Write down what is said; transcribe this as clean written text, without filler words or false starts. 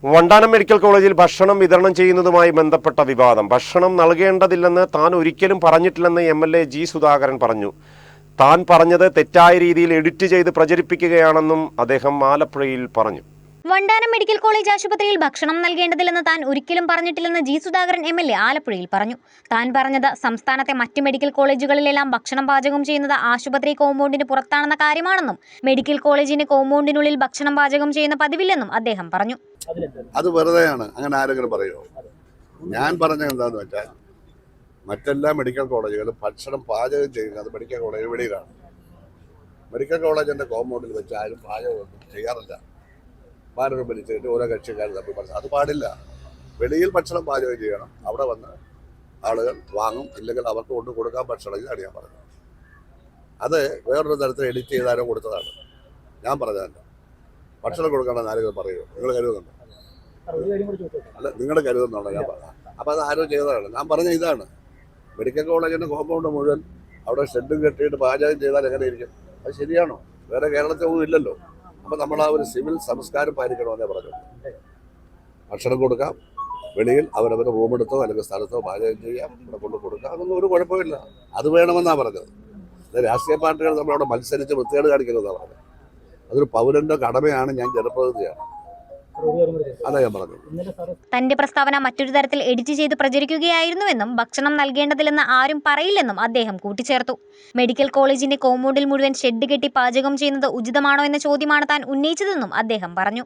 Vandanam medical കോളേജിൽ ഭക്ഷണം വിതരണം ചെയ്യുന്നതുമായി ബന്ധപ്പെട്ട വിവാദം. ഭക്ഷണം നൽകേണ്ടതില്ലെന്ന് താൻ ഒരിക്കലും പറഞ്ഞിട്ടില്ലെന്ന് MLA ജി സുധാകരൻ പറഞ്ഞു. താൻ പറഞ്ഞത് തെറ്റായ രീതിയിൽ എഡിറ്റ് ചെയ്ത് പ്രചരിപ്പിക്കുകയാണെന്നും അദ്ദേഹം ആലപ്പുഴയിൽ പറഞ്ഞു. വണ്ടാനം മെഡിക്കൽ കോളേജ് ആശുപത്രിയിൽ ഭക്ഷണം നൽകേണ്ടതില്ലെന്ന് താൻ ഒരിക്കലും പറഞ്ഞിട്ടില്ലെന്ന് ജി സുധാകരൻ MLA ആലപ്പുഴയിൽ പറഞ്ഞു. താൻ പറഞ്ഞത് സംസ്ഥാനത്തെ മറ്റ് മെഡിക്കൽ കോളേജുകളിലെല്ലാം ഭക്ഷണം പാചകം ചെയ്യുന്നത് ആശുപത്രി കോമ്പൗണ്ടിന് പുറത്താണെന്ന കാര്യമാണെന്നും മെഡിക്കൽ കോളേജിന്റെ കോമ്പൗണ്ടിനുള്ളിൽ ഭക്ഷണം പാചകം ചെയ്യുന്ന പതിവില്ലെന്നും അദ്ദേഹം പറഞ്ഞു. അത് വെറുതെയാണ്, അങ്ങനെ ആരെങ്കിലും പറയുമോ? ഞാൻ പറഞ്ഞത് എന്താണെന്ന് വെച്ചാൽ മറ്റെല്ലാ മെഡിക്കൽ കോളേജുകളും ഭക്ഷണം പാചകം ചെയ്യുന്നത് മെഡിക്കൽ കോളേജ് വെളിയിലാണ്. മെഡിക്കൽ കോളേജിൻ്റെ കോമ്പൗണ്ടിൽ വെച്ച് ആരും പാചകമൊന്നും ചെയ്യാറില്ല. മാനവരും വലിച്ചിട്ട് ഓരോ കക്ഷിക്കാരും തമ്മിൽ പറഞ്ഞു അത് പാടില്ല. വെളിയിൽ ഭക്ഷണം പാചകം ചെയ്യണം, അവിടെ വന്ന് ആളുകൾ വാങ്ങും, ഇല്ലെങ്കിൽ അവർക്ക് കൊണ്ട് കൊടുക്കാൻ ഭക്ഷണം. ഇതാണ് ഞാൻ പറഞ്ഞത്. അത് വേറൊരു തരത്തിൽ എഡിറ്റ് ചെയ്താരോ കൊടുത്തതാണ്, ഞാൻ പറഞ്ഞതല്ല. ഭക്ഷണം കൊടുക്കണമെന്ന് ആരെങ്കിലും പറയുമോ? നിങ്ങൾ കരുതുന്നുണ്ടോ? അല്ല, നിങ്ങൾ കരുതുന്നുണ്ടോ? ഞാൻ പറഞ്ഞ അപ്പോൾ അത് ആരോ ചെയ്തതാണ്. ഞാൻ പറഞ്ഞ ഇതാണ്, മെഡിക്കൽ കോളേജിൻ്റെ കോമ്പൗണ്ട് മുഴുവൻ അവിടെ ഷെഡും കെട്ടിയിട്ട് പാചകം ചെയ്താൽ എങ്ങനെ ഇരിക്കും? അത് ശരിയാണോ? വേറെ കേരളത്തിൽ ഒന്നും ഇല്ലല്ലോ. അപ്പോൾ നമ്മൾ ആ ഒരു സിവിൽ സംസ്കാരം പാലിക്കണമെന്നേ പറഞ്ഞു. ഭക്ഷണം കൊടുക്കാം, വെളിയിൽ അവരവർ റൂമെടുത്തോ അല്ലെങ്കിൽ സ്ഥലത്തോ പാചകം ചെയ്യാം, ഇവിടെ കൊണ്ട് കൊടുക്കാം, അതൊന്നും ഒരു കുഴപ്പമില്ല. അത് വേണമെന്നാണ് പറഞ്ഞത്. രാഷ്ട്രീയ പാർട്ടികൾ നമ്മളവിടെ മത്സരിച്ച് വൃത്തികേട് കാണിക്കുന്നതാണ് പറഞ്ഞത്. അതൊരു പൗരന്റെ കടമയാണ്. ഞാൻ ജനപ്രതിനിധിയാണ്, അതാ ഞാൻ പറഞ്ഞു. തന്റെ പ്രസ്താവന മറ്റൊരു തരത്തിൽ എഡിറ്റ് ചെയ്ത് പ്രചരിക്കുകയായിരുന്നുവെന്നും ഭക്ഷണം നൽകേണ്ടതില്ലെന്ന് ആരും പറയില്ലെന്നും അദ്ദേഹം കൂട്ടിച്ചേർത്തു. മെഡിക്കൽ കോളേജിന്റെ കോമ്പൗണ്ടിൽ മുഴുവൻ ഷെഡ് കെട്ടി പാചകം ചെയ്യുന്നത് ഉചിതമാണോ എന്ന ചോദ്യമാണ് താൻ ഉന്നയിച്ചതെന്നും അദ്ദേഹം പറഞ്ഞു.